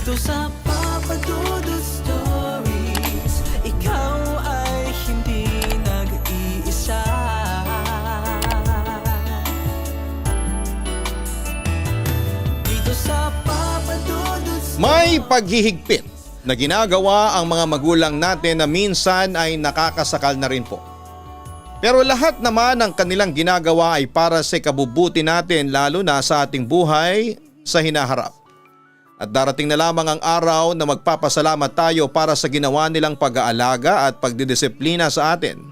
Dito sa Papa Dudut Stories, ikaw ay hindi nag-iisa. Dito sa Papa Dudut Stories. May paghihigpit na ginagawa ang mga magulang natin na minsan ay nakakasakal na rin po. Pero lahat naman ng kanilang ginagawa ay para sa ikabubuti natin, lalo na sa ating buhay sa hinaharap. At darating na lamang ang araw na magpapasalamat tayo para sa ginawa nilang pag-aalaga at pagdidisiplina sa atin.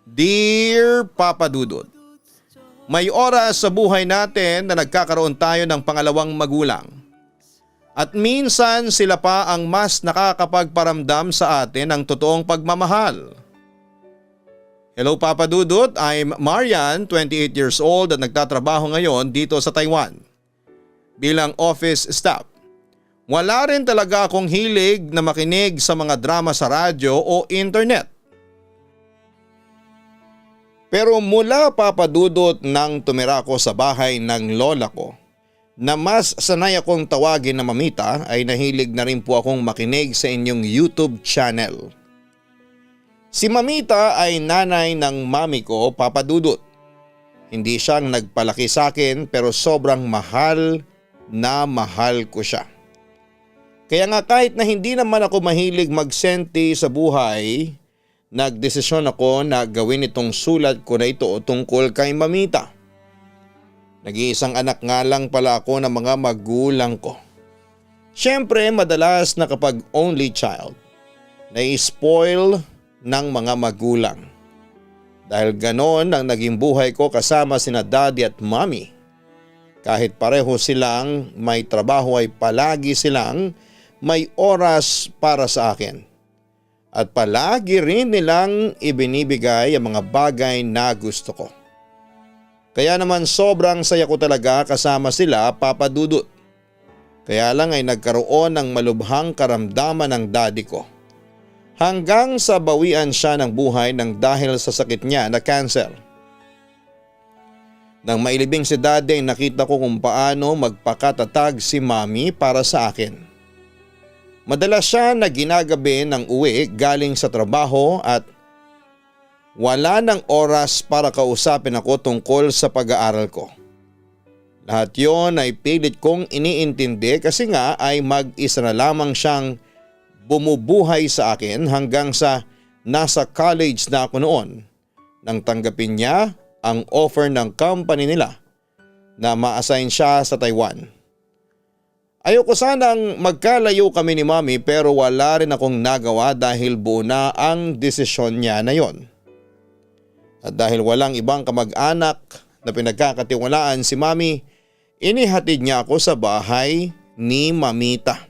Dear Papa Dudut, may oras sa buhay natin na nagkakaroon tayo ng pangalawang magulang. At minsan sila pa ang mas nakakapagparamdam sa atin ng totoong pagmamahal. Hello Papa Dudut, I'm Marian, 28 years old at nagtatrabaho ngayon dito sa Taiwan bilang office staff. Wala rin talaga akong hilig na makinig sa mga drama sa radyo o internet. Pero mula Papa Dudut nang tumira ko sa bahay ng lola ko, na mas sanay akong tawagin na mamita, ay nahilig na rin po akong makinig sa inyong YouTube channel. Si Mamita ay nanay ng mami ko, Papa Dudut. Hindi siyang nagpalaki sa akin pero sobrang mahal na mahal ko siya. Kaya nga kahit na hindi naman ako mahilig magsenti sa buhay, nagdesisyon ako na gawin itong sulat ko na ito tungkol kay Mamita. Nag-iisang anak nga lang pala ako ng mga magulang ko. Siyempre madalas na kapag only child, na-spoil ng mga magulang. Dahil ganon ang naging buhay ko kasama sina daddy at mommy. Kahit pareho silang may trabaho ay palagi silang may oras para sa akin. At palagi rin nilang ibinibigay ang mga bagay na gusto ko. Kaya naman sobrang saya ko talaga kasama sila, Papa Dudut. Kaya lang ay nagkaroon ng malubhang karamdaman ng daddy ko. Hanggang sa bawian siya ng buhay nang dahil sa sakit niya na cancer. Nang mailibing si daddy, nakita ko kung paano magpakatatag si mami para sa akin. Madalas siya na ginagabi ng uwi galing sa trabaho at wala ng oras para kausapin ako tungkol sa pag-aaral ko. Lahat yon ay pilit kong iniintindi kasi nga ay mag-isa na lamang siyang bumubuhay sa akin hanggang sa nasa college na ako noon nang tanggapin niya ang offer ng company nila na ma-assign siya sa Taiwan. Ayoko sanang magkalayo kami ni mami pero wala rin akong nagawa dahil buo na ang desisyon niya na yon. At dahil walang ibang kamag-anak na pinagkakatiwalaan si mami, inihatid niya ako sa bahay ni Mamita.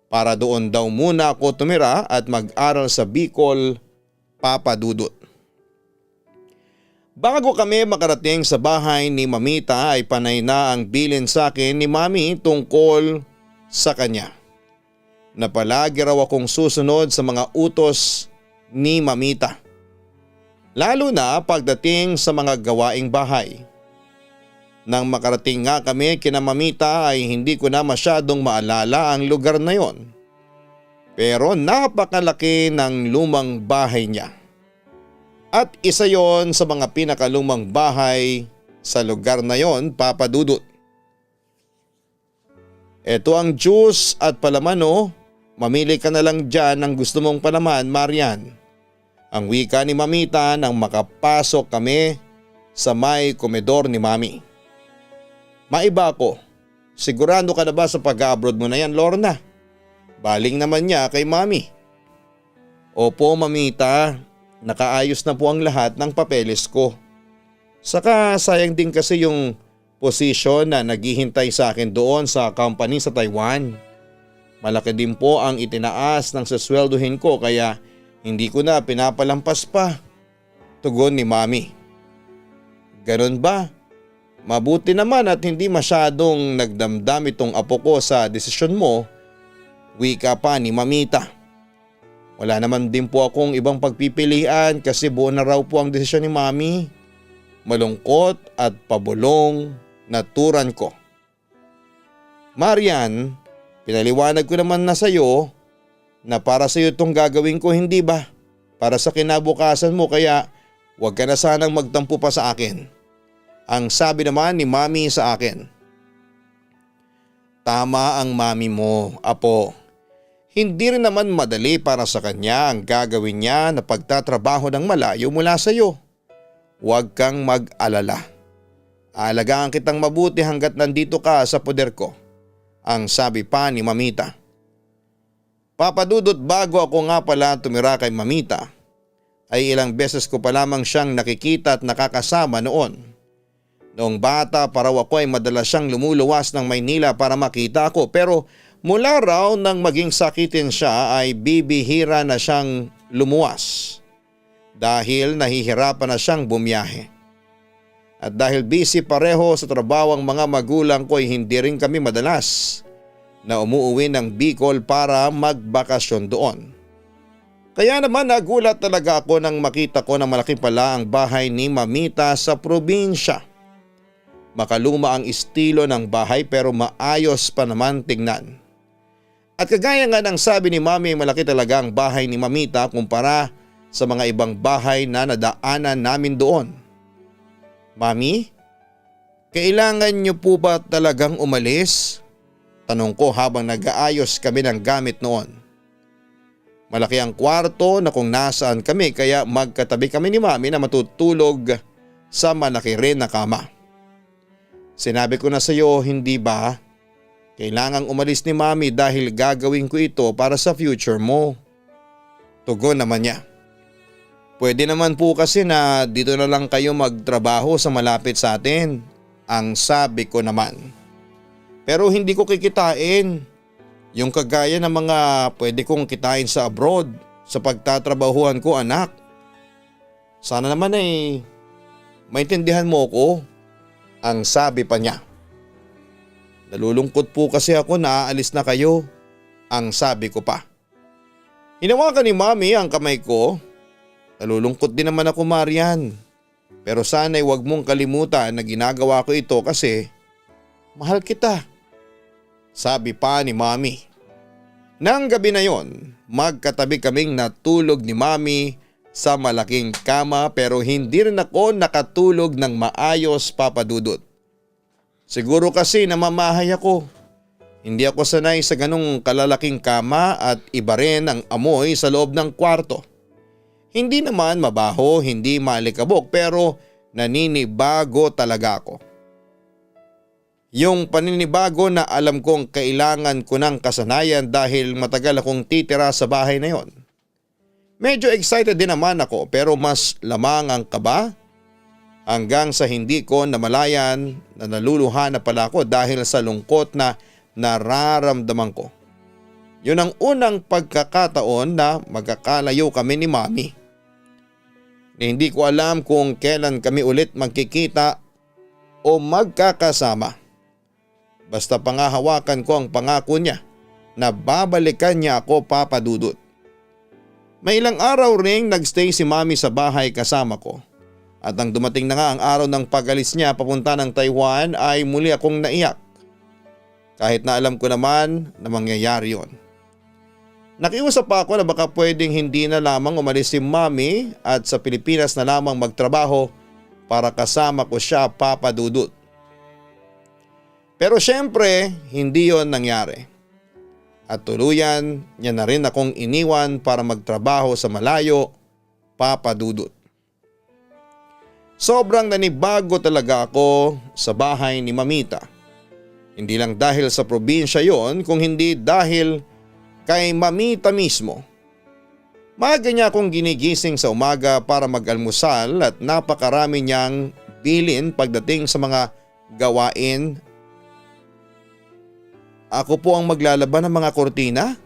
Para doon daw muna ako tumira at mag-aral sa Bicol, Papa Dudut. Bago kami makarating sa bahay ni Mamita ay panay na ang bilin sa akin ni Mami tungkol sa kanya. Na palagi raw akong susunod sa mga utos ni Mamita. Lalo na pagdating sa mga gawaing bahay. Nang makarating nga kami kina Mamita ay hindi ko na masyadong maalala ang lugar na yon. Pero napakalaki ng lumang bahay niya. At isa yon sa mga pinakalumang bahay sa lugar na yon, Papa Dudut. Ito ang juice at palaman oh. Mamili ka na lang dyan ng gusto mong palaman, Marian. Ang wika ni Mamita nang makapasok kami sa may komedor ni Mami. Maiba ako. Sigurado ka na ba sa pag-abroad mo na yan, Lorna? Baling naman niya kay Mami. Opo, Mamita. Nakaayos na po ang lahat ng papeles ko. Saka sayang din kasi yung posisyon na naghihintay sa akin doon sa company sa Taiwan. Malaki din po ang itinaas ng sasweldohin ko kaya hindi ko na pinapalampas pa. Tugon ni Mami. Ganon ba? Mabuti naman at hindi masyadong nagdamdam itong apo ko sa desisyon mo, wika pa ni Mamita. Wala naman din po akong ibang pagpipilian kasi buo na raw po ang desisyon ni Mami. Malungkot at pabulong na turan ko. Marian, pinaliwanag ko naman na sa'yo na para sa'yo itong gagawin ko, hindi ba? Para sa kinabukasan mo, kaya huwag ka na sanang magtampo pa sa akin. Ang sabi naman ni Mami sa akin. Tama ang mami mo, apo. Hindi rin naman madali para sa kanya ang gagawin niya na pagtatrabaho ng malayo mula sa iyo. Huwag kang mag-alala. Aalagaan kitang mabuti hanggat nandito ka sa poder ko, ang sabi pa ni Mamita. Papadudot, bago ako nga pala tumira kay Mamita, ay ilang beses ko pa lamang siyang nakikita at nakakasama noon. Noong bata pa raw ako ay madalas siyang lumuluwas ng Maynila para makita ako, pero mula raw nang maging sakitin siya ay bibihira na siyang lumuwas dahil nahihirapan na siyang bumiyahe. At dahil busy pareho sa trabaho ang mga magulang ko ay hindi rin kami madalas na umuuwi ng Bicol para magbakasyon doon. Kaya naman nagulat talaga ako nang makita ko na malaki pala ang bahay ni Mamita sa probinsya. Makaluma ang estilo ng bahay pero maayos pa naman tingnan. At kagaya nga ng sabi ni Mami, malaki talaga ang bahay ni Mamita kumpara sa mga ibang bahay na nadaanan namin doon. Mami, kailangan niyo po ba talagang umalis? Tanong ko habang nag-aayos kami ng gamit noon. Malaki ang kwarto na kung nasaan kami kaya magkatabi kami ni Mami na matutulog sa malaki rin na kama. Sinabi ko na sa iyo, hindi ba? Kailangang umalis ni Mami dahil gagawin ko ito para sa future mo. Tugon naman niya. Pwede naman po kasi na dito na lang kayo magtrabaho sa malapit sa atin, ang sabi ko naman. Pero hindi ko kikitain. Yung kagaya ng mga pwede kong kitain sa abroad sa pagtatrabahuan ko, anak. Sana naman ay maintindihan mo ko, ang sabi pa niya. Nalulungkot po kasi ako na aalis na kayo, ang sabi ko pa. Hinawakan ni Mami ang kamay ko. Nalulungkot din naman ako, Marian. Pero sana'y huwag mong kalimutan na ginagawa ko ito kasi mahal kita, sabi pa ni Mami. Nang gabi na yon, magkatabi kaming natulog ni Mami sa malaking kama pero hindi rin ako nakatulog ng maayos, Papa Dudut. Siguro kasi namamahay ako. Hindi ako sanay sa ganong kalalaking kama at iba rin ang amoy sa loob ng kwarto. Hindi naman mabaho, hindi malikabok pero naninibago talaga ako. Yung paninibago na alam kong kailangan ko ng kasanayan dahil matagal akong titira sa bahay na yon. Medyo excited din naman ako pero mas lamang ang kaba hanggang sa hindi ko namalayan na naluluha na pala ako dahil sa lungkot na nararamdaman ko. Yun ang unang pagkakataon na magkakalayo kami ni Mami. Hindi ko alam kung kailan kami ulit magkikita o magkakasama. Basta pangahawakan ko ang pangako niya na babalikan niya ako, Papa Dudut. May ilang araw ring nagstay si Mami sa bahay kasama ko. At nang dumating na nga ang araw ng pag-alis niya papunta ng Taiwan ay muli akong naiyak. Kahit na alam ko naman na mangyayari yon. Nakiusap pa ako na baka pwedeng hindi na lamang umalis si Mami at sa Pilipinas na lamang magtrabaho para kasama ko siya, Papa Dudut. Pero syempre, hindi yon nangyari. At tuluyan niya na rin akong iniwan para magtrabaho sa malayo, Papa Dudut. Sobrang nanibago talaga ako sa bahay ni Mamita. Hindi lang dahil sa probinsya yon, kung hindi dahil kay Mamita mismo. Maaga niya akong ginigising sa umaga para mag-almusal at napakarami niyang bilin pagdating sa mga gawain. Ako po ang maglalaban ng mga kortina?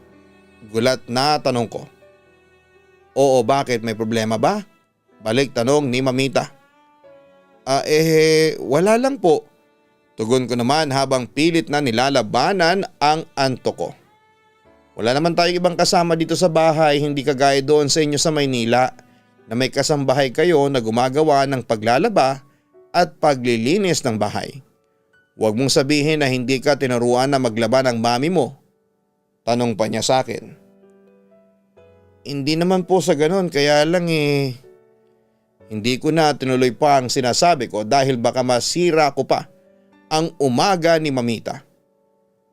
Gulat na tanong ko. Oo, bakit? May problema ba? Balik tanong ni Mamita. Wala lang po. Tugon ko naman habang pilit na nilalabanan ang antok ko. Wala naman tayong ibang kasama dito sa bahay, hindi kagaya doon sa inyo sa Maynila na may kasambahay kayo na gumagawa ng paglalaba at paglilinis ng bahay. Huwag mong sabihin na hindi ka tinuruan na maglaba ng mami mo. Tanong pa niya sa akin. Hindi naman po sa ganon, kaya lang hindi ko na tinuloy pa ang sinasabi ko dahil baka masira ko pa ang umaga ni Mamita.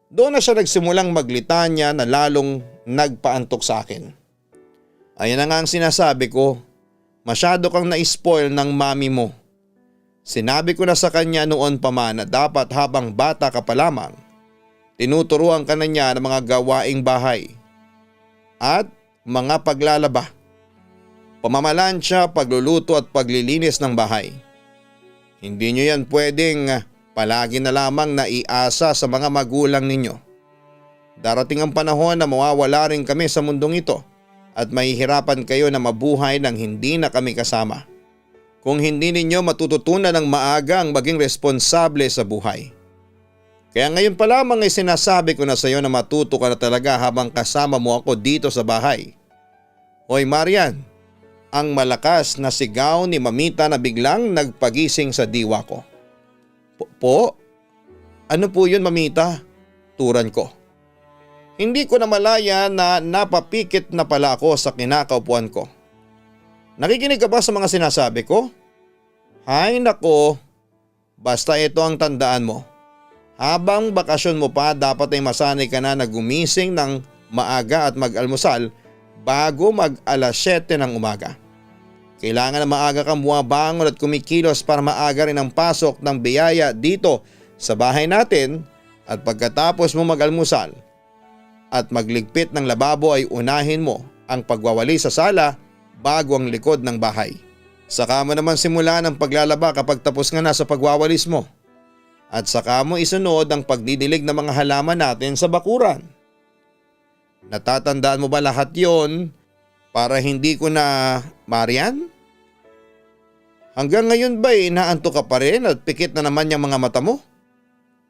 Doon na siya nagsimulang maglitanya na lalong nagpaantok sa akin. Ayan na nga ang sinasabi ko, masyado kang na-spoil ng mami mo. Sinabi ko na sa kanya noon pa man na dapat habang bata ka pa lamang, tinuturuan ka na niya ng mga gawaing bahay at mga paglalaba, pamamalansya, pagluluto at paglilinis ng bahay. Hindi nyo yan pwedeng palagi na lamang naiasa sa mga magulang ninyo. Darating ang panahon na mawawala rin kami sa mundong ito at mahihirapan kayo na mabuhay nang hindi na kami kasama. Kung hindi ninyo matututunan ng maaga ang maging responsable sa buhay. Kaya ngayon pa lamang ay sinasabi ko na sa iyo na matuto ka na talaga habang kasama mo ako dito sa bahay. Hoy Marian, ang malakas na sigaw ni Mamita na biglang nagpagising sa diwa ko. Po? Ano po yun Mamita? Turan ko. Hindi ko na malaya na napapikit na pala ako sa kinakaupuan ko. Nakikinig ka ba sa mga sinasabi ko? Hay nako, basta ito ang tandaan mo. Habang bakasyon mo pa dapat ay masanay ka na gumising ng maaga at mag-almusal bago mag-alas 7 ng umaga. Kailangan na maaga kang bumabangon at kumikilos para maaga rin ang pasok ng biyaya dito sa bahay natin at pagkatapos mo mag-almusal at magligpit ng lababo ay unahin mo ang pagwawali sa sala bago ang likod ng bahay. Saka mo naman simulan ang paglalaba kapag tapos nga na sa pagwawalis mo. At saka mo isunod ang pagdidilig ng mga halaman natin sa bakuran. Natatandaan mo ba lahat yon para hindi ko na Marian? Hanggang ngayon ba inaantok ka pa rin at pikit na naman yung mga mata mo?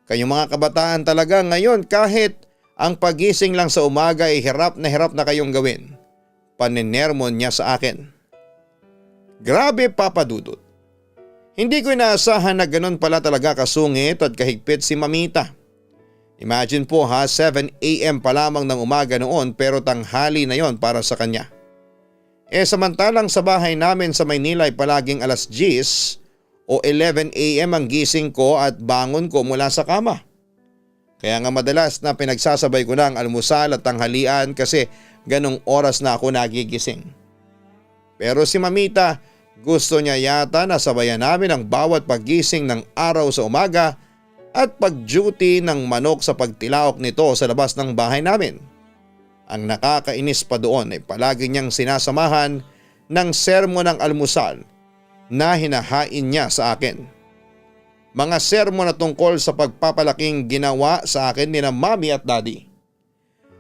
Kayong mga kabataan talaga ngayon kahit ang pagising lang sa umaga ay hirap na kayong gawin. Paninermon niya sa akin. Grabe Papa Dudut. Hindi ko inaasahan na ganun pala talaga kasungit at kahigpit si Mamita. Imagine po 7 AM pa lamang ng umaga noon pero tanghali na yon para sa kanya. Samantalang sa bahay namin sa Maynila ay palaging alas 10 o 11 AM ang gising ko at bangon ko mula sa kama. Kaya nga madalas na pinagsasabay ko na ang almusal at tanghalian kasi ganong oras na ako nagigising. Pero si Mamita gusto niya yata na sabayan namin ang bawat paggising ng araw sa umaga at pag-duty ng manok sa pagtilaok nito sa labas ng bahay namin. Ang nakakainis pa doon ay palagi niyang sinasamahan ng sermon ng almusal na hinahain niya sa akin. Mga sermon na tungkol sa pagpapalaking ginawa sa akin ni na mami at daddy.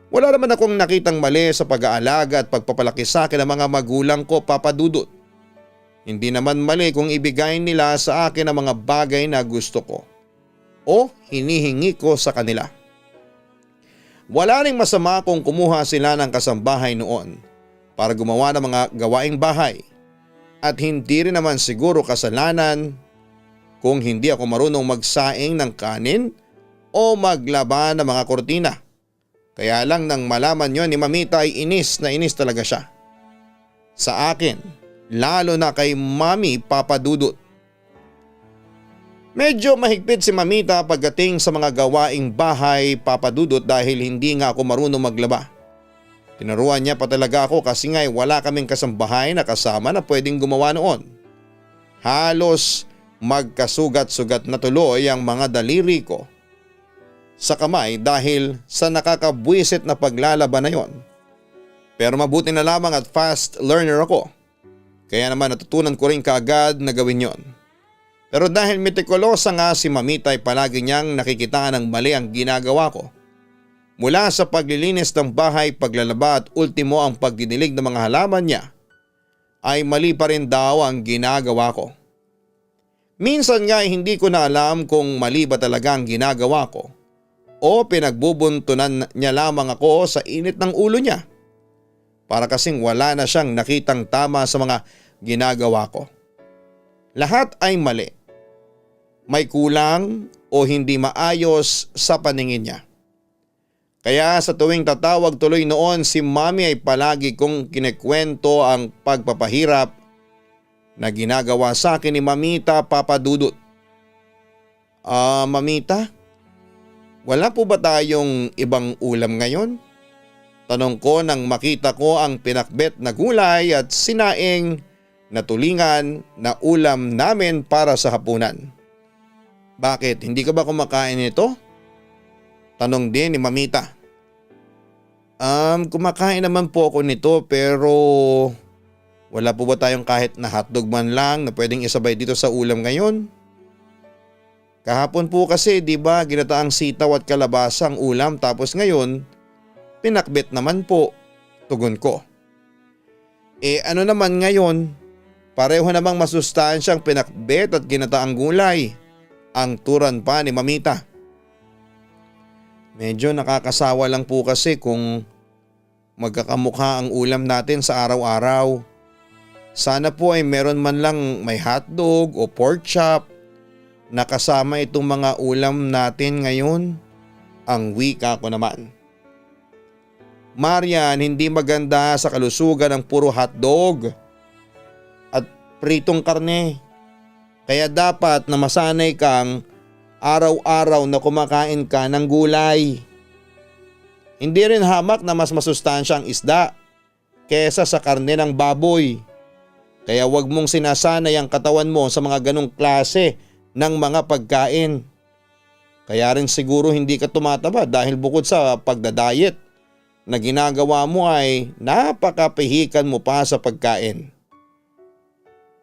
Wala naman akong nakitang mali sa pag-aalaga at pagpapalaki sa akin ng mga magulang ko Papa Dudut. Hindi naman mali kung ibigay nila sa akin ang mga bagay na gusto ko o hinihingi ko sa kanila. Wala ring masama kung kumuha sila ng kasambahay noon para gumawa ng mga gawaing bahay at hindi rin naman siguro kasalanan kung hindi ako marunong magsaing ng kanin o maglaba ng mga kortina. Kaya lang nang malaman yon ni Mamita ay inis na inis talaga siya. Sa akin, lalo na kay Mami Papa Dudut. Medyo mahigpit si Mamita pagdating sa mga gawaing bahay Papa Dudut dahil hindi nga ako marunong maglaba. Tinuruan niya pa talaga ako kasi nga'y wala kaming kasambahay na kasama na pwedeng gumawa noon. Halos magkasugat-sugat na tuloy ang mga daliri ko sa kamay dahil sa nakakabwisit na paglalaba na yon. Pero mabuti na lamang at fast learner ako. Kaya naman natutunan ko rin kaagad na gawin yon. Pero dahil metikulosa nga si Mamita ay palagi niyang nakikitaan ng mali ang ginagawa ko. Mula sa paglilinis ng bahay, paglalaba at ultimo ang pagdidilig ng mga halaman niya ay mali pa rin daw ang ginagawa ko. Minsan nga hindi ko na alam kung mali ba talaga ang ginagawa ko o pinagbubuntunan niya lamang ako sa init ng ulo niya. Para kasing wala na siyang nakitang tama sa mga ginagawa ko. Lahat ay mali. may kulang o hindi maayos sa paningin niya. Kaya sa tuwing tatawag tuloy noon si Mami ay palagi kong kinekwento ang pagpapahirap na ginagawa sa akin ni Mamita, Papa Dudut. Mamita, wala po ba tayong ibang ulam ngayon? Tanong ko nang makita ko ang pinakbet na gulay at sinaing na tulingan na ulam namin para sa hapunan. Bakit, hindi ka ba kumakain nito? Tanong din ni Mamita. Kumakain naman po ako nito pero wala po ba tayong kahit na hotdog man lang na pwedeng isabay dito sa ulam ngayon? Kahapon po kasi di ba ginataang sitaw at kalabasa ang ulam tapos ngayon pinakbet naman po, tugon ko. Ano naman ngayon? Pareho namang masustansyang pinakbet at ginataang gulay. Ang turan pa ni Mamita. Medyo nakakasawa lang po kasi kung magkakamukha ang ulam natin sa araw-araw. Sana po ay meron man lang may hotdog o pork chop na kasama itong mga ulam natin ngayon. Ang wika ko naman. Marian, hindi maganda sa kalusugan ang puro hotdog at pritong karne. Kaya dapat na masanay kang araw-araw na kumakain ka ng gulay. Hindi rin hamak na mas masustansya ang isda kesa sa karne ng baboy. Kaya wag mong sinasanay ang katawan mo sa mga ganong klase ng mga pagkain. Kaya rin siguro hindi ka tumataba dahil bukod sa pagdadayet na ginagawa mo ay napakapihikan mo pa sa pagkain.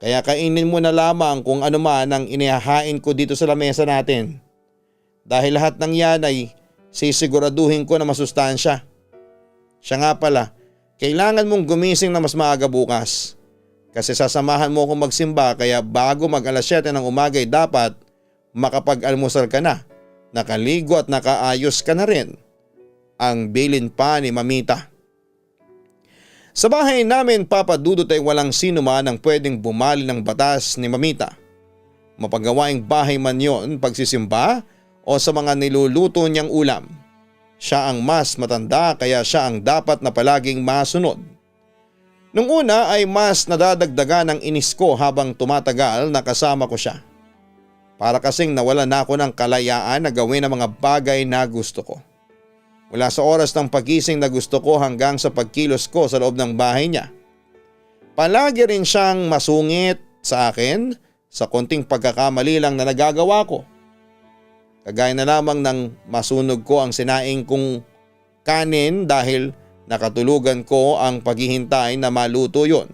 Kaya kainin mo na lamang kung ano man ang inihahain ko dito sa lamesa natin. Dahil lahat ng yan ay sisiguraduhin ko na masustansya. Siya nga pala, kailangan mong gumising na mas maaga bukas. Kasi sasamahan mo akong magsimba kaya bago mag alas 7 ng umaga ay dapat makapag-almusal ka na, nakaligo at nakaayos ka na rin. Ang bilin pa ni Mamita. Sa bahay namin, Papa Dudut, ay walang sino man ang pwedeng bumali ng batas ni Mamita. Mapagawaing bahay man yon, pagsisimba o sa mga niluluto niyang ulam. Siya ang mas matanda kaya siya ang dapat na palaging masunod. Nung una ay mas nadadagdagan ang inis ko habang tumatagal na kasama ko siya. Para kasing nawala na ako ng kalayaan na gawin ang mga bagay na gusto ko. Mula sa oras ng pagising na gusto ko hanggang sa pagkilos ko sa loob ng bahay niya. Palagi rin siyang masungit sa akin sa konting pagkakamali lang na nagagawa ko. Kagaya na lamang ng masunog ko ang sinaing kong kanin dahil nakatulugan ko ang paghihintay na maluto yon.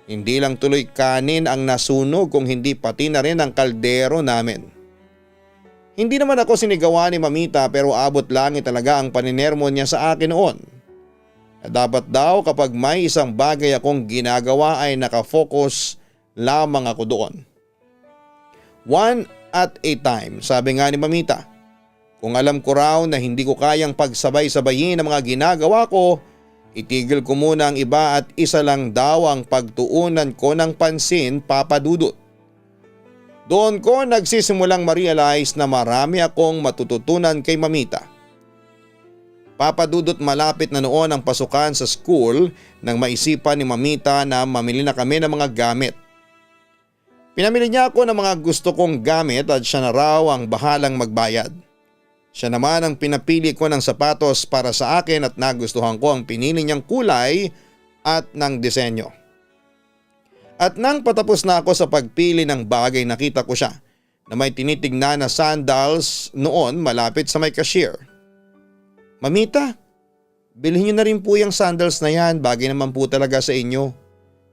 Hindi lang tuloy kanin ang nasunog kung hindi pati na rin ang kaldero namin. Hindi naman ako sinigawa ni Mamita pero abot langit talaga ang paninermo niya sa akin noon. Dapat daw kapag may isang bagay akong ginagawa ay nakafocus lamang ako doon. One at a time, sabi nga ni Mamita. Kung alam ko raw na hindi ko kayang pagsabay-sabayin ang mga ginagawa ko, itigil ko muna ang iba at isa lang daw ang pagtuunan ko ng pansin, Papa Dudut. Doon ko nagsisimulang ma-realize na marami akong matututunan kay Mamita. Papa Dudut, malapit na noon ang pasukan sa school nang maisipan ni Mamita na mamili na kami ng mga gamit. Pinamili niya ako ng mga gusto kong gamit at siya na raw ang bahalang magbayad. Siya naman ang pinapili ko ng sapatos para sa akin at nagustuhan ko ang pinili niyang kulay at ng disenyo. At nang patapos na ako sa pagpili ng bagay, nakita ko siya na may tinitignan na sandals noon malapit sa may cashier. Mamita, bilhin niyo na rin po yung sandals na yan, bagay naman po talaga sa inyo.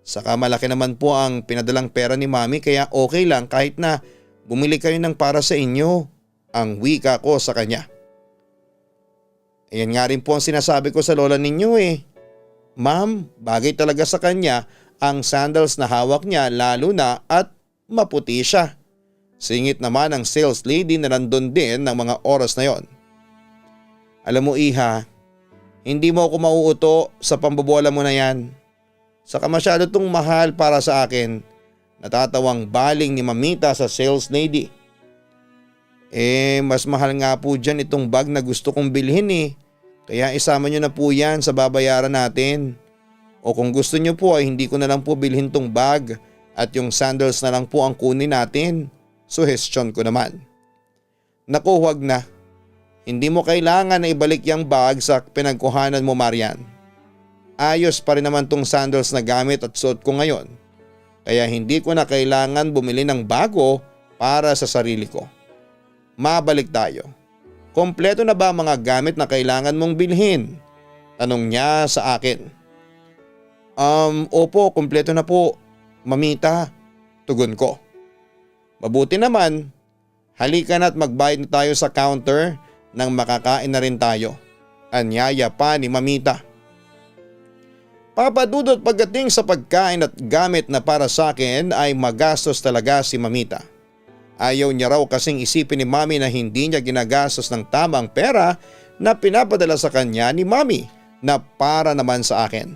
Saka malaki naman po ang pinadalang pera ni Mami kaya okay lang kahit na bumili kayo ng para sa inyo, ang wika ko sa kanya. Ayan nga rin po ang sinasabi ko sa lola ninyo eh. Ma'am, bagay talaga sa kanya ang sandals na hawak niya lalo na at maputi siya. Singit naman ang sales lady na nandun din ng mga oras na yon. Alam mo Iha, hindi mo ako mauuto sa pambobola mo na yan. Saka masyado tong mahal para sa akin. Natatawang baling ni Mamita sa sales lady. Mas mahal nga po dyan itong bag na gusto kong bilhin Kaya isama nyo na po yan sa babayaran natin. O kung gusto nyo po ay hindi ko na lang po bilhin tong bag at yung sandals na lang po ang kunin natin. Suhestyon ko naman. Naku, huwag na. Hindi mo kailangan na ibalik yung bag sa pinagkuhanan mo, Marian. Ayos pa rin naman tong sandals na gamit at suot ko ngayon. Kaya hindi ko na kailangan bumili ng bago para sa sarili ko. Mabalik tayo. Kompleto na ba ang mga gamit na kailangan mong bilhin? Tanong niya sa akin. Opo, kompleto na po, mamita. Tugon ko. Mabuti naman. Halika na at magbayad na tayo sa counter nang makakain na rin tayo. Anyaya pa ni mamita. Papadudot pagdating sa pagkain at gamit na para sa akin ay magastos talaga si mamita. Ayaw niya raw kasing isipin ni mami na hindi niya ginagastos ng tamang pera na pinapadala sa kanya ni mami na para naman sa akin.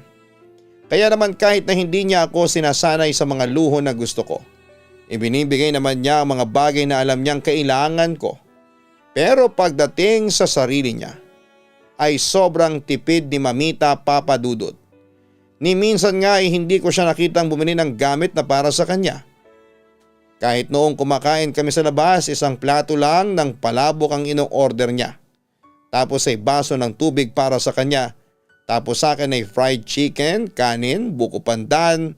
Kaya naman kahit na hindi niya ako sinasanay sa mga luho na gusto ko, ibinibigay naman niya ang mga bagay na alam niyang kailangan ko. Pero pagdating sa sarili niya, ay sobrang tipid ni mamita, papadudot. Ni minsan nga ay hindi ko siya nakitang bumili ng gamit na para sa kanya. Kahit noong kumakain kami sa labas, isang plato lang ng palabok ang ino-order niya. Tapos ay baso ng tubig para sa kanya. Tapos sa akin ay fried chicken, kanin, buko pandan,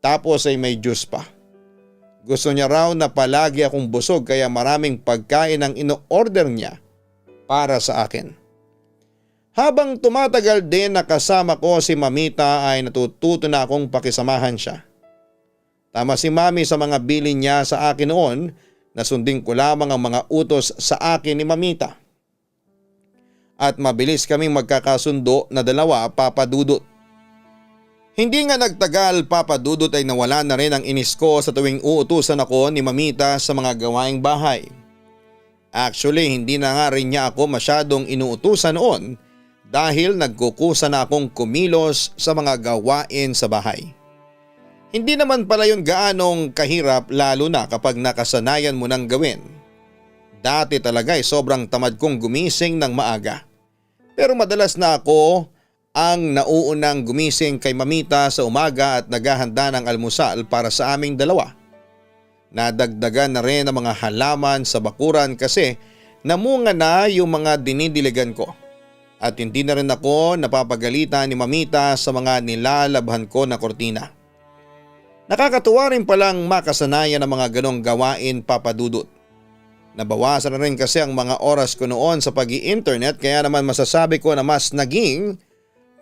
tapos ay may juice pa. Gusto niya raw na palagi akong busog kaya maraming pagkain ang ino-order niya para sa akin. Habang tumatagal din na kasama ko si mamita ay natututo na akong pakisamahan siya. Tama si mami sa mga bilin niya sa akin noon na sundin ko lamang ang mga utos sa akin ni mamita. At mabilis kaming magkakasundo na dalawa, papadudot. Hindi nga nagtagal, papadudot, ay nawala na rin ang inis ko sa tuwing uutusan ako ni mamita sa mga gawaing bahay. Actually, hindi na nga rin niya ako masyadong inuutusan noon dahil nagkukusa na akong kumilos sa mga gawain sa bahay. Hindi naman pala yun gaanong kahirap lalo na kapag nakasanayan mo nang gawin. Dati talaga ay sobrang tamad kong gumising ng maaga. Pero madalas na ako ang nauunang gumising kay mamita sa umaga at naghahanda ng almusal para sa aming dalawa. Nadagdagan na rin ang mga halaman sa bakuran kasi namunga na yung mga dinidiligan ko. At hindi na rin ako napapagalitan ni mamita sa mga nilalabhan ko na kortina. Nakakatuwa rin palang makasanayan ng mga ganong gawain, papadudot. Nabawasan na rin kasi ang mga oras ko noon sa pag-i-internet kaya naman masasabi ko na mas naging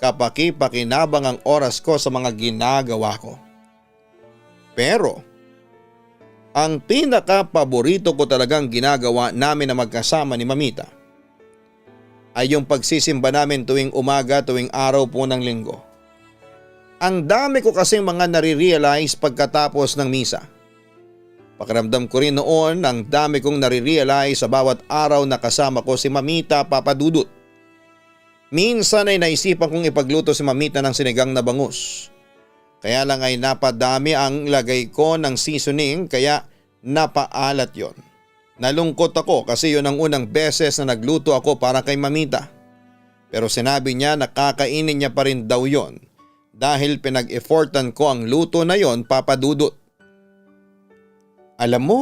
kapaki-pakinabang ang oras ko sa mga ginagawa ko. Pero ang pinaka-paborito ko talagang ginagawa namin na magkasama ni mamita ay yung pagsisimba namin tuwing umaga, tuwing araw po ng linggo. Ang dami ko kasing mga nare-realize pagkatapos ng misa. Pakiramdam ko rin noon ang dami kong nare-realize sa bawat araw na kasama ko si mamita, papadudot. Minsan ay naisipan kong ipagluto si mamita ng sinigang na bangus. Kaya lang ay napadami ang lagay ko ng seasoning kaya napaalat yon. Nalungkot ako kasi yun ang unang beses na nagluto ako para kay mamita. Pero sinabi niya na kakainin niya pa rin daw yon. Dahil pinag-effortan ko ang luto na yon, papadudot. Alam mo,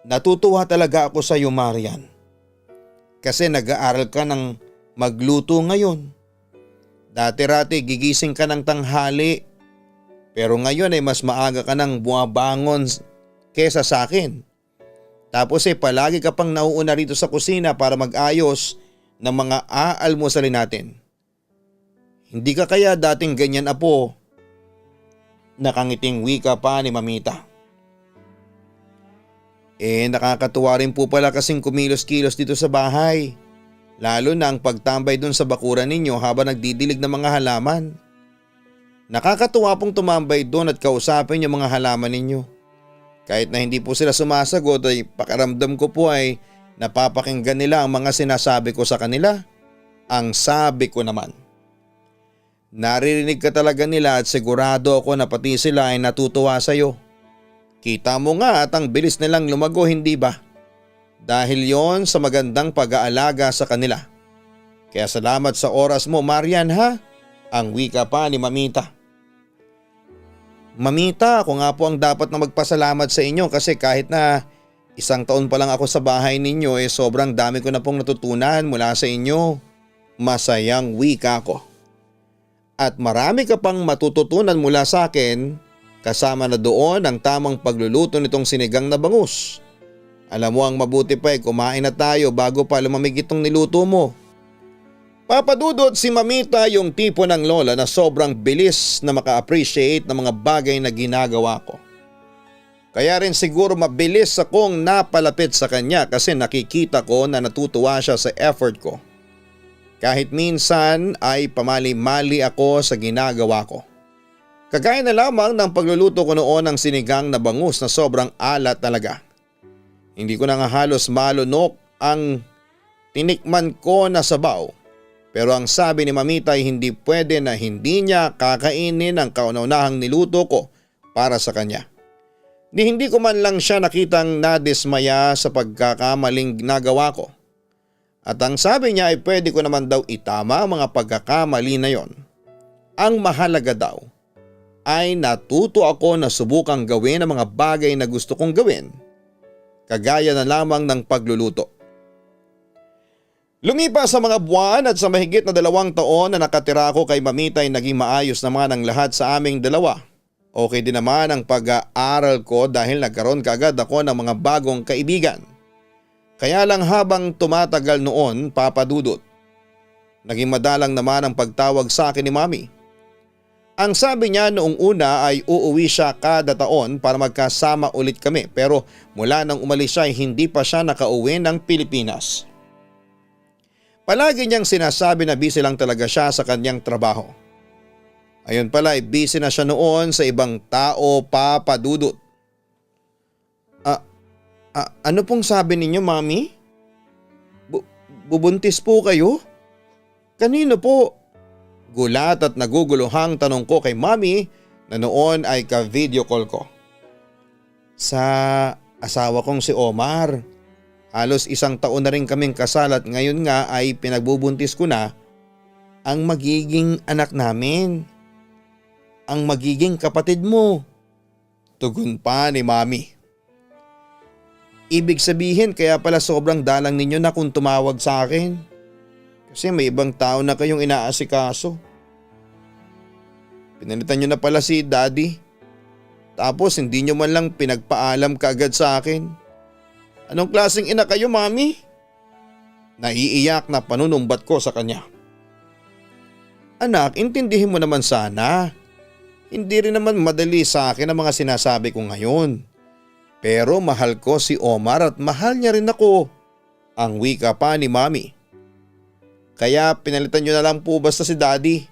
natutuwa talaga ako sa iyo, Marian. Kasi nag-aaral ka ng magluto ngayon. Dati-rati gigising ka ng tanghali. Pero ngayon ay mas maaga ka nang bumabangon kesa sa akin. Tapos ay palagi ka pang nauuna rito sa kusina para mag-ayos ng mga aalmusalin natin. Hindi ka kaya dating ganyan, apo? Nakangiting wika pa ni mamita. Nakakatuwa rin po pala kasing kumilos-kilos dito sa bahay. Lalo na ang pagtambay dun sa bakuran ninyo habang nagdidilig ng mga halaman. Nakakatuwa pong tumambay doon at kausapin yung mga halaman ninyo. Kahit na hindi po sila sumasagot ay pakiramdam ko po ay napapakinggan nila ang mga sinasabi ko sa kanila. Ang sabi ko naman. Naririnig ka talaga nila at sigurado ako na pati sila ay natutuwa sa iyo. Kita mo nga at ang bilis nilang lumago, hindi ba? Dahil yon sa magandang pag-aalaga sa kanila. Kaya salamat sa oras mo, Marian, ha? Ang wika pa ni Mamita. Mamita, ako nga po ang dapat na magpasalamat sa inyo kasi kahit na isang taon pa lang ako sa bahay ninyo sobrang dami ko na pong natutunan mula sa inyo. Masayang wika ko. At marami ka pang matututunan mula sa akin kasama na doon ang tamang pagluluto nitong sinigang na bangus. Alam mo ang mabuti pa kumain na tayo bago pa lumamig itong niluto mo. Papadudot, si Mamita yung tipo ng lola na sobrang bilis na maka-appreciate ng mga bagay na ginagawa ko. Kaya rin siguro mabilis akong napalapit sa kanya kasi nakikita ko na natutuwa siya sa effort ko. Kahit minsan ay pamali-mali ako sa ginagawa ko. Kagaya na lamang ng pagluluto ko noon ng sinigang na bangus na sobrang alat talaga. Hindi ko na nga halos malunok ang tinikman ko na sabaw. Pero ang sabi ni Mamita ay hindi pwede na hindi niya kakainin ang kauna-unahang niluto ko para sa kanya. Hindi ko man lang siya nakitang nadismaya sa pagkakamaling nagawa ko. At ang sabi niya ay pwede ko naman daw itama ang mga pagkakamali na yon. Ang mahalaga daw ay natuto ako na subukang gawin ang mga bagay na gusto kong gawin. Kagaya na lamang ng pagluluto. Lumipas sa mga buwan at sa mahigit na 2 taon na nakatira ako kay Mamita ay naging maayos naman ang lahat sa aming dalawa. Okay din naman ang pag-aaral ko dahil nagkaroon kaagad ako ng mga bagong kaibigan. Kaya lang habang tumatagal noon, Papadudot, naging madalang naman ang pagtawag sa akin ni Mami. Ang sabi niya noong una ay uuwi siya kada taon para magkasama ulit kami pero mula nang umalis siya ay hindi pa siya nakauwi ng Pilipinas. Palagi niyang sinasabi na busy lang talaga siya sa kanyang trabaho. Ayun pala ay busy na siya noon sa ibang tao, Papadudot. Ano pong sabi ninyo, Mami? Bubuntis po kayo? Kanino po? Gulat at naguguluhang tanong ko kay Mami na noon ay ka-video call ko. Sa asawa kong si Omar. Halos 1 taon na rin kaming kasal at ngayon nga ay pinagbubuntis ko na ang magiging anak namin. Ang magiging kapatid mo. Tugon pa ni Mami. Ibig sabihin kaya pala sobrang dalang ninyo na kung tumawag sa akin. Kasi may ibang tao na kayong inaasikaso. Pinalitan nyo na pala si Daddy. Tapos hindi nyo man lang pinagpaalam kaagad sa akin. Anong klaseng ina kayo, Mami? Naiiyak na panunumbat ko sa kanya. Anak, intindihin mo naman sana. Hindi rin naman madali sa akin ang mga sinasabi ko ngayon. Pero mahal ko si Omar at mahal niya rin ako. Ang wika pa ni Mami. Kaya pinalitan nyo na lang po basta si Daddy.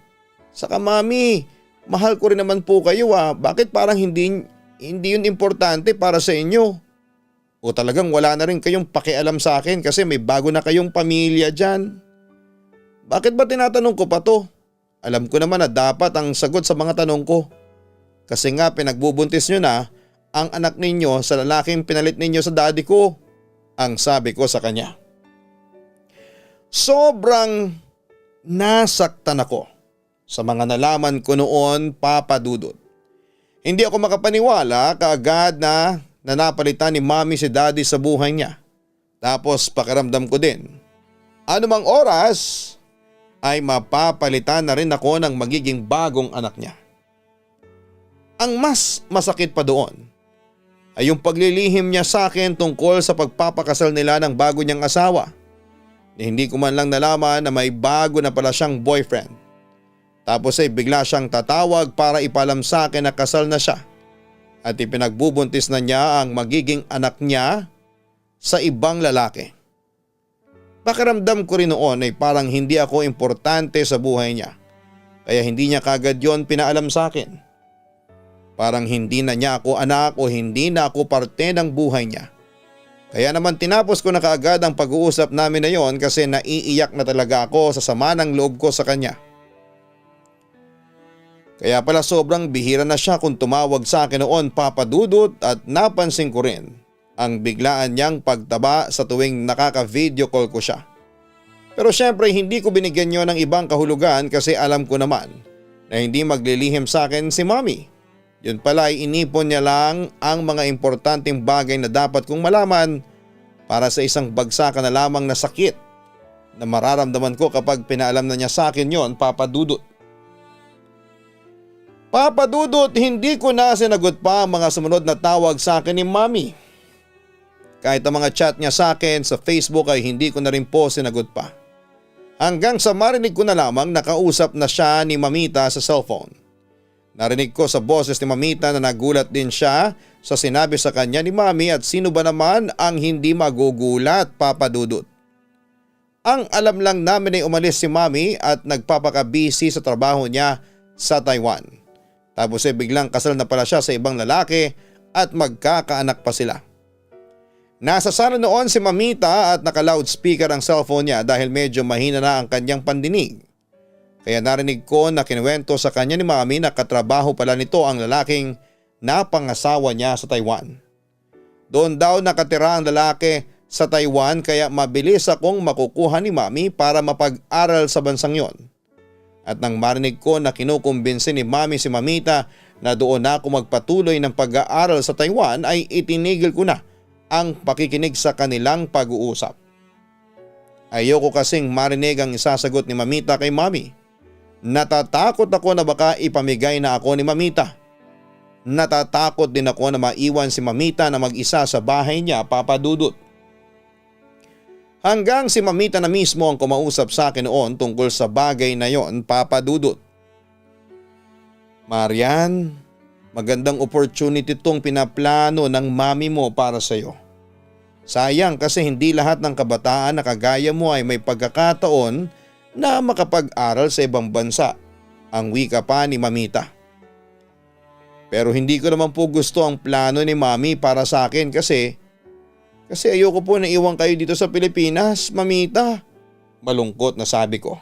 Saka Mami, mahal ko rin naman po kayo Bakit parang hindi yun importante para sa inyo? O talagang wala na rin kayong pakialam sa akin kasi may bago na kayong pamilya dyan? Bakit ba tinatanong ko pa to? Alam ko naman na dapat ang sagot sa mga tanong ko. Kasi nga pinagbubuntis nyo na ang anak ninyo sa lalaking pinalit ninyo sa daddy ko. Ang sabi ko sa kanya. Sobrang nasaktan ako sa mga nalaman ko noon, Papadudot. Hindi ako makapaniwala kaagad na napalitan ni Mami si Daddy sa buhay niya. Tapos pakiramdam ko din. Anumang oras ay mapapalitan na rin ako ng magiging bagong anak niya. Ang mas masakit pa doon ay yung paglilihim niya sa akin tungkol sa pagpapakasal nila ng bago niyang asawa. Hindi ko man lang nalaman na may bago na pala siyang boyfriend. Tapos ay bigla siyang tatawag para ipalam sa akin na kasal na siya. At ipinagbubuntis na niya ang magiging anak niya sa ibang lalaki. Pakiramdam ko rin noon ay parang hindi ako importante sa buhay niya. Kaya hindi niya kagad yon pinaalam sa akin. Parang hindi na niya ako anak o hindi na ako parte ng buhay niya. Kaya naman tinapos ko na kaagad ang pag-uusap namin na yon kasi naiiyak na talaga ako sa sama ng loob ko sa kanya. Kaya pala sobrang bihira na siya kung tumawag sa akin noon, Papadudot, at napansin ko rin ang biglaan niyang pagtaba sa tuwing nakaka-video call ko siya. Pero syempre hindi ko binigyan niyo ng ibang kahulugan kasi alam ko naman na hindi maglilihim sa akin si Mommy. Yun pala ay inipon niya lang ang mga importanteng bagay na dapat kong malaman para sa isang bagsakan na lamang na sakit na mararamdaman ko kapag pinaalam na niya sa akin yon, Papa Dudut. Papa Dudut, hindi ko na sinagot pa ang mga sumunod na tawag sa akin ni Mommy. Kahit ang mga chat niya sa akin sa Facebook ay hindi ko na rin po sinagot pa. Hanggang sa marinig ko na lamang nakausap na siya ni Mamita sa cellphone. Narinig ko sa boses ni Mamita na nagulat din siya sa sinabi sa kanya ni Mami at sino ba naman ang hindi magugulat, Papa Dudut. Ang alam lang namin ay umalis si Mami at nagpapaka-busy sa trabaho niya sa Taiwan. Tapos ay biglang kasal na pala siya sa ibang lalaki at magkakaanak pa sila. Nasa sala noon si Mamita at naka-loudspeaker ang cellphone niya dahil medyo mahina na ang kanyang pandinig. Kaya narinig ko na kinuwento sa kanya ni Mami na katrabaho pala nito ang lalaking napangasawa niya sa Taiwan. Doon daw nakatira ang lalaki sa Taiwan kaya mabilis akong makukuha ni Mami para mapag-aral sa bansang yon. At nang marinig ko na kinukumbinsi ni Mami si Mamita na doon na ako magpatuloy ng pag-aaral sa Taiwan ay itinigil ko na ang pakikinig sa kanilang pag-uusap. Ayoko kasing marinig ang isasagot ni Mamita kay Mami. Natatakot ako na baka ipamigay na ako ni Mamita. Natatakot din ako na maiwan si Mamita na mag-isa sa bahay niya, Papa Dudut. Hanggang si Mamita na mismo ang kumausap sa akin noon tungkol sa bagay na yon, Papa Dudut. Marian, magandang opportunity tong pinaplano ng mami mo para sa iyo. Sayang kasi hindi lahat ng kabataan na kagaya mo ay may pagkakataon na makapag-aral sa ibang bansa, ang wika pa ni Mamita. Pero hindi ko naman po gusto ang plano ni Mami para sa akin kasi ayoko po na iwan kayo dito sa Pilipinas, Mamita. Malungkot na sabi ko.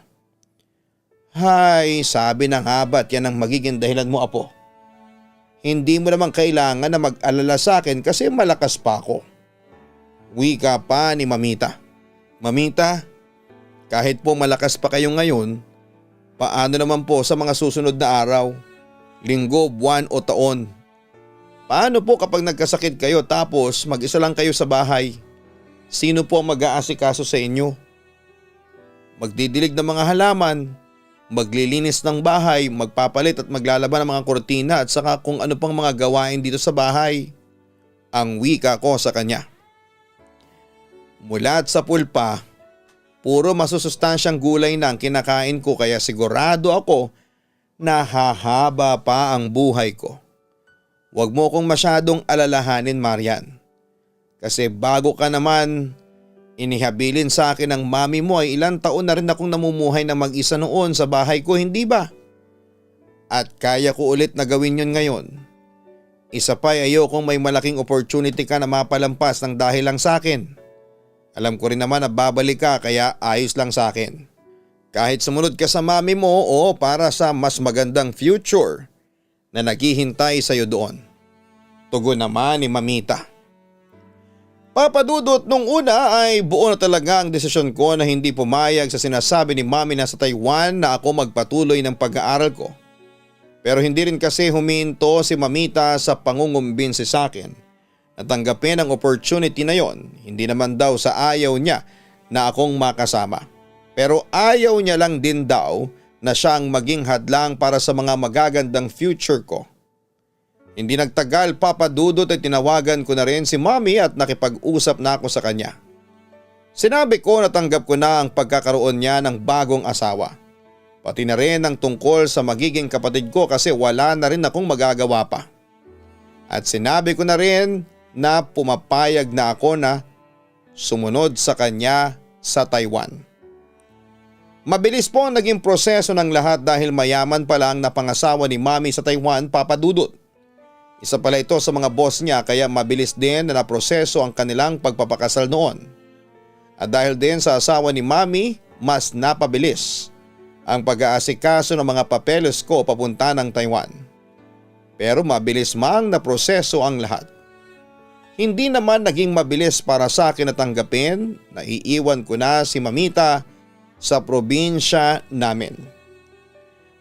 Hay, sabi ng habat yan ang magiging dahilan mo, Apo. Hindi mo naman kailangan na mag-alala sa akin kasi malakas pa ako. Wika pa ni Mamita. Mamita, kahit po malakas pa kayo ngayon, paano naman po sa mga susunod na araw, linggo, buwan o taon? Paano po kapag nagkasakit kayo tapos mag-isa lang kayo sa bahay? Sino po ang mag-aasikaso sa inyo? Magdidilig ng mga halaman, maglilinis ng bahay, magpapalit at maglalaban ng mga kortina at saka kung ano pang mga gawain dito sa bahay. Ang wika ko sa kanya. Mula sa pulpa, puro masusustansyang gulay na ang kinakain ko kaya sigurado ako na hahaba pa ang buhay ko. Huwag mo kong masyadong alalahanin, Marian. Kasi bago ka naman inihabilin sa akin ng mami mo ay ilang taon na rin akong namumuhay na mag-isa noon sa bahay ko, hindi ba? At kaya ko ulit na gawin yun ngayon. Isa pa ay ayokong may malaking opportunity ka na mapalampas ng dahil lang sa akin. Alam ko rin naman na babalik ka kaya ayos lang sa akin. Kahit sumunod ka sa mami mo o para sa mas magandang future na naghihintay sa iyo doon. Tugon naman ni Mamita. Papa Dudut, nung una ay buo na talaga ang desisyon ko na hindi pumayag sa sinasabi ni Mami na sa Taiwan na ako magpatuloy ng pag-aaral ko. Pero hindi rin kasi huminto si Mamita sa pangungumbinsi sa akin. Natanggapin ang opportunity na yon, hindi naman daw sa ayaw niya na akong makasama. Pero ayaw niya lang din daw na siya ang maging hadlang para sa mga magagandang future ko. Hindi nagtagal, Papa Dudut, ay tinawagan ko na rin si Mami at nakipag-usap na ako sa kanya. Sinabi ko na tanggap ko na ang pagkakaroon niya ng bagong asawa. Pati na rin ang tungkol sa magiging kapatid ko kasi wala na rin akong magagawa pa. At sinabi ko na rin na pumapayag na ako na sumunod sa kanya sa Taiwan. Mabilis po ang naging proseso ng lahat dahil mayaman pa lang napangasawa ni Mami sa Taiwan, Papa Dudut. Isa pala ito sa mga boss niya kaya mabilis din na naproseso ang kanilang pagpapakasal noon. At dahil din sa asawa ni Mami, mas napabilis ang pag-aasikaso ng mga papeles ko papunta ng Taiwan. Pero mabilis mang naproseso ang lahat. Hindi naman naging mabilis para sa akin na tanggapin na iiwan ko na si Mamita sa probinsya namin.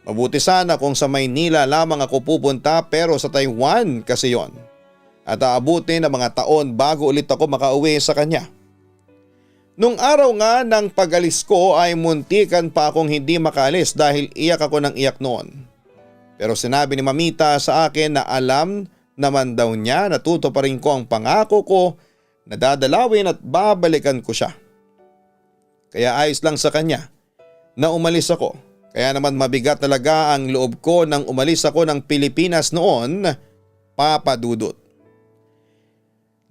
Mabuti sana kung sa Maynila lamang ako pupunta pero sa Taiwan kasi yon. At aabutin ng mga taon bago ulit ako makauwi sa kanya. Nung araw nga ng pag-alis ko ay muntikan pa akong hindi makaalis dahil iyak ako ng iyak noon. Pero sinabi ni Mamita sa akin na alam naman daw niya na tutuparin ko ang pangako ko na dadalawin at babalikan ko siya. Kaya ayos lang sa kanya na umalis ako. Kaya naman mabigat talaga ang loob ko nang umalis ako ng Pilipinas noon, Papa Dudut.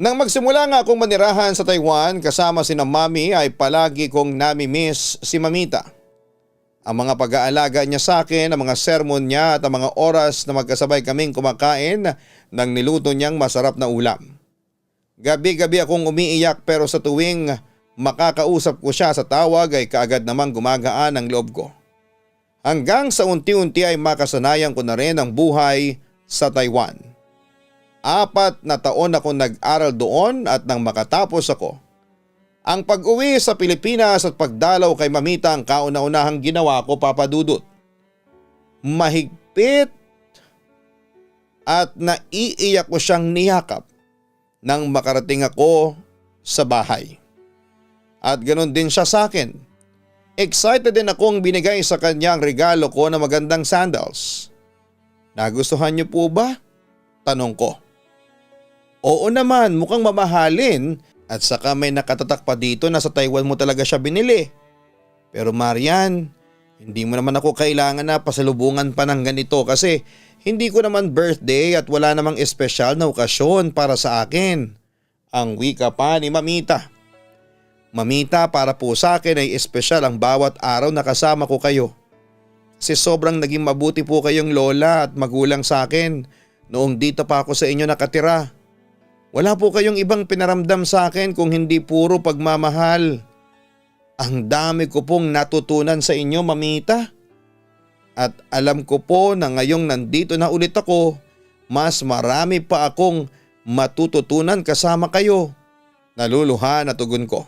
Nang magsimula nga akong manirahan sa Taiwan kasama si Mami ay palagi kong nami-miss si Mamita. Ang mga pag-aalaga niya sa akin, ang mga sermon niya at ang mga oras na magkasabay kaming kumakain ng niluto niyang masarap na ulam. Gabi-gabi akong umiiyak pero sa tuwing makakausap ko siya sa tawag ay kaagad namang gumagaan ang loob ko. Hanggang sa unti-unti ay makasanayan ko na rin ang buhay sa Taiwan. 4 na taon akong nag-aral doon at nang makatapos ako, ang pag-uwi sa Pilipinas at pagdalaw kay Mamita ang kauna-unahang ginawa ko, Papa Dudut. Mahigpit at naiiyak ko siyang niyakap nang makarating ako sa bahay. At ganoon din siya sa akin. Excited din akong binigay sa kanya ang regalo ko na magandang sandals. Nagustuhan niyo po ba? Tanong ko. Oo naman, mukhang mamahalin at saka may nakatatak pa dito na sa Taiwan mo talaga siya binili. Pero Marian, hindi mo naman ako kailangan na pasalubungan pa ng ganito kasi hindi ko naman birthday at wala namang espesyal na okasyon para sa akin. Ang wika pa ni Mamita. Mamita, para po sa akin ay espesyal ang bawat araw na kasama ko kayo. Kasi sobrang naging mabuti po kayong lola at magulang sa akin noong dito pa ako sa inyo nakatira. Wala po kayong ibang pinaramdam sa akin kung hindi puro pagmamahal. Ang dami ko pong natutunan sa inyo, Mamita. At alam ko po na ngayong nandito na ulit ako, mas marami pa akong matututunan kasama kayo. Naluluha na tugon ko.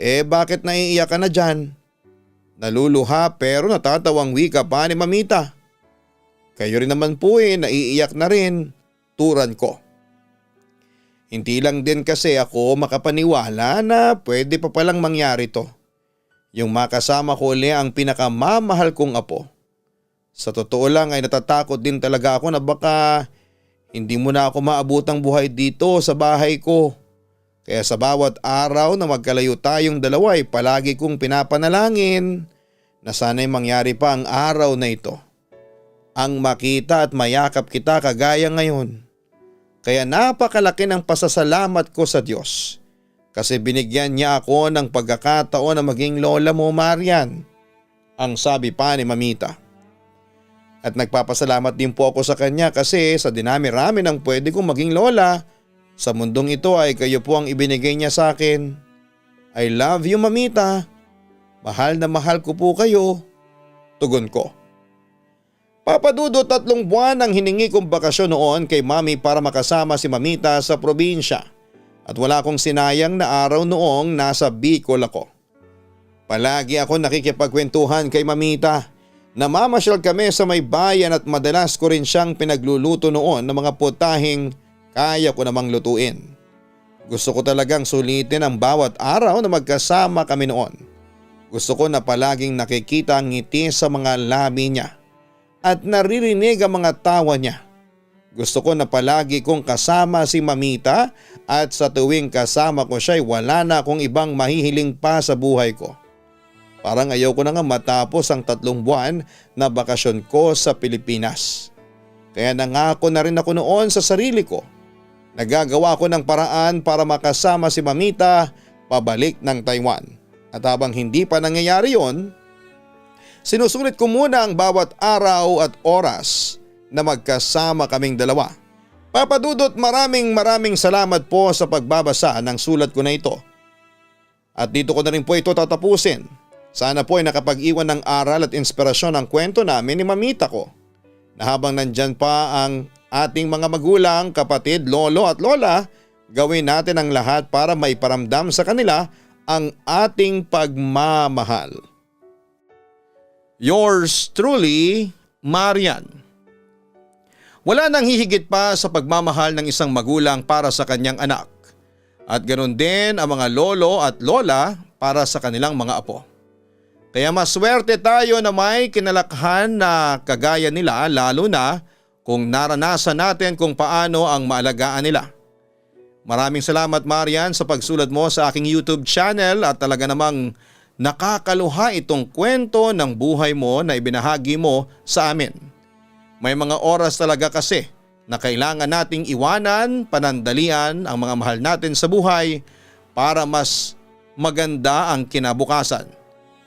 Bakit naiiyak ka na dyan? Naluluha pero natatawang wika pa ni Mamita. Kayo rin naman po naiiyak na rin, turan ko. Hindi lang din kasi ako makapaniwala na pwede pa palang mangyari to. Yung makasama ko uli ang pinakamamahal kong apo. Sa totoo lang ay natatakot din talaga ako na baka hindi mo na ako maabutang buhay dito sa bahay ko. Kaya sa bawat araw na magkalayo tayong dalawa ay palagi kong pinapanalangin na sana'y mangyari pa ang araw na ito. Ang makita at mayakap kita kagaya ngayon. Kaya napakalaki ng pasasalamat ko sa Diyos kasi binigyan niya ako ng pagkakataon na maging lola mo, Marian. Ang sabi pa ni Mamita. At nagpapasalamat din po ako sa kanya kasi sa dinami-rami ng pwede kong maging lola, sa mundong ito ay kayo po ang ibinigay niya sa akin. I love you, Mamita. Mahal na mahal ko po kayo. Tugon ko. Papa Dudut, 3 buwan ang hiningi kong bakasyon noon kay Mami para makasama si Mamita sa probinsya. At wala akong sinayang na araw noong nasa Bicol ako. Palagi ako nakikipagkwentuhan kay Mamita. Namamasyal kami sa may bayan at madalas ko rin siyang pinagluluto noon ng mga putahing kaya ko namang lutuin. Gusto ko talagang sulitin ang bawat araw na magkasama kami noon. Gusto ko na palaging nakikita ang ngiti sa mga labi niya at naririnig ang mga tawa niya. Gusto ko na palagi kong kasama si Mamita at sa tuwing kasama ko siya ay wala na akong ibang mahihiling pa sa buhay ko. Parang ayaw ko na nga matapos ang 3 buwan na bakasyon ko sa Pilipinas. Kaya nangako na rin ako noon sa sarili ko. Nagagawa ko ng paraan para makasama si Mamita pabalik ng Taiwan. At habang hindi pa nangyayari yon, sinusulit ko muna ang bawat araw at oras na magkasama kaming dalawa. Papa Dudut, maraming salamat po sa pagbabasa ng sulat ko na ito. At dito ko na rin po ito tatapusin. Sana po ay nakapag-iwan ng aral at inspirasyon ang kwento namin ni Mamita ko. Na habang nandyan pa ang ating mga magulang, kapatid, lolo at lola gawin natin ang lahat para maiparamdam sa kanila ang ating pagmamahal. Yours truly, Marian. Wala nang hihigit pa sa pagmamahal ng isang magulang para sa kanyang anak. At ganoon din ang mga lolo at lola para sa kanilang mga apo. Kaya maswerte tayo na may kinalakhan na kagaya nila, lalo na kung naranasan natin kung paano ang maalagaan nila. Maraming salamat, Marian, sa pagsulat mo sa aking YouTube channel at talaga namang nakakaluha itong kwento ng buhay mo na ibinahagi mo sa amin. May mga oras talaga kasi na kailangan nating iwanan, panandalian ang mga mahal natin sa buhay para mas maganda ang kinabukasan.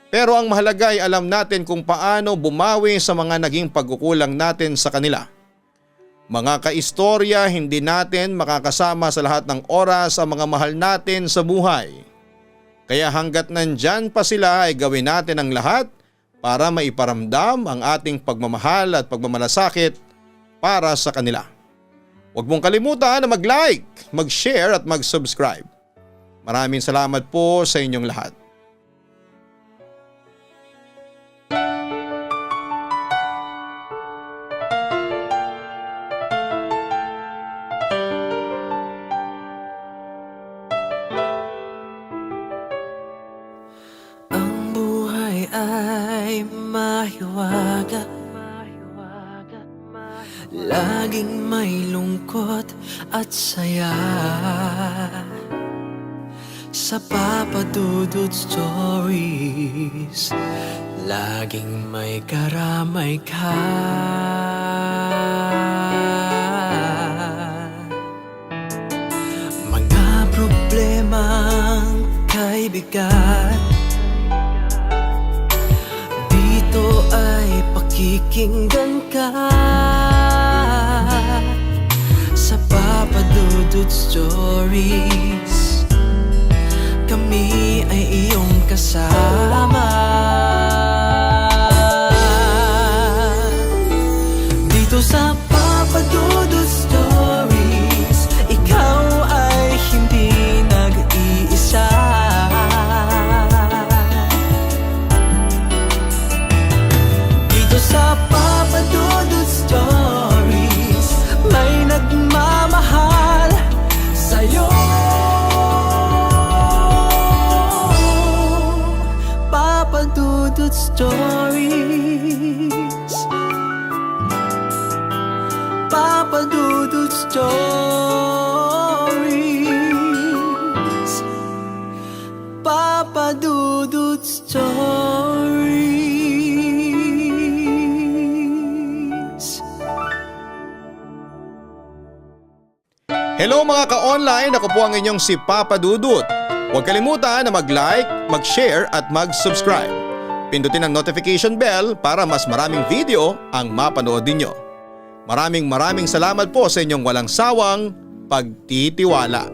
Pero ang mahalaga ay alam natin kung paano bumawi sa mga naging pagkukulang natin sa kanila. Mga kaistorya, hindi natin makakasama sa lahat ng oras ang mga mahal natin sa buhay. Kaya hanggat nandyan pa sila ay gawin natin ang lahat para maiparamdam ang ating pagmamahal at pagmamalasakit para sa kanila. Huwag mong kalimutan na mag-like, mag-share at mag-subscribe. Maraming salamat po sa inyong lahat. Ang buhay ay mahiwaga, laging may lungkot at saya. Sa Papa Dudut Stories, laging may karamay ka. Mga problemang kay bigat, dito ay pakikinggan ka. Sa Papa Dudut Stories, kami ay iyong kasama. Dito sa Papa Dudut Stories, ikaw ay hindi nag-iisa. Dito sa Papa Dudut Stories, may nagmamahal sa'yo. Papa Dudut Stories, Papa Dudut Stories, Papa Dudut Stories. Hello mga ka-online, ako po ang inyong si Papa Dudut. Huwag kalimutan na mag-like, mag-share at mag-subscribe. Pindutin ang notification bell para mas maraming video ang mapanood ninyo. Maraming salamat po sa inyong walang sawang pagtitiwala.